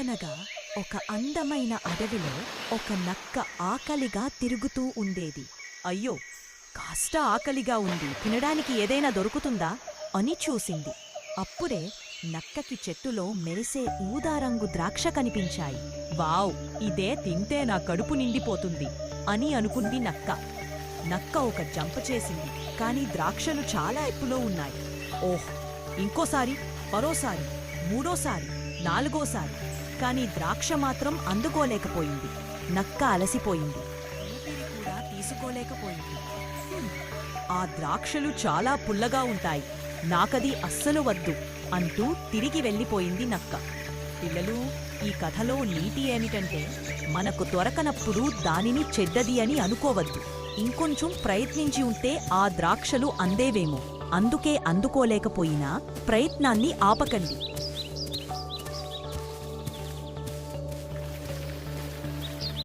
అనగనగా ఒక అందమైన అడవిలో ఒక నక్క ఆకలిగా తిరుగుతూ ఉండేది. అయ్యో, కాస్త ఆకలిగా ఉంది, తినడానికి ఏదైనా దొరుకుతుందా అని చూసింది. అప్పుడే నక్కకి చెట్టులో మెరిసే ఊదారంగు ద్రాక్ష కనిపించాయి. వావ్, ఇదే తింటే నా కడుపు నిండిపోతుంది అని అనుకుంది నక్క. నక్క ఒక జంప్ చేసింది, కాని ద్రాక్షలు చాలా ఎత్తులో ఉన్నాయి. ఓహ్, ఇంకోసారి, మరోసారి, మూడోసారి, నాలుగోసారి, కాని ద్రాక్ష మాత్రం అందుకోలేకపోయింది. నక్క అలసిపోయింది, ఊపిరి కూడా తీసుకోలేకపోయింది. ఆ ద్రాక్షలు చాలా పుల్లగా ఉంటాయి, నాకది అస్సలు వద్దు అంటూ తిరిగి వెళ్ళిపోయింది నక్క. పిల్లలు, ఈ కథలో నీతి ఏమిటంటే, మనకు దొరకనప్పుడు దానిని చెడ్డది అని అనుకోవద్దు. ఇంకొంచెం ప్రయత్నించి ఉంటే ఆ ద్రాక్షలు అందేవేమో. అందుకే అందుకోలేకపోయినా ప్రయత్నాన్ని ఆపకండి.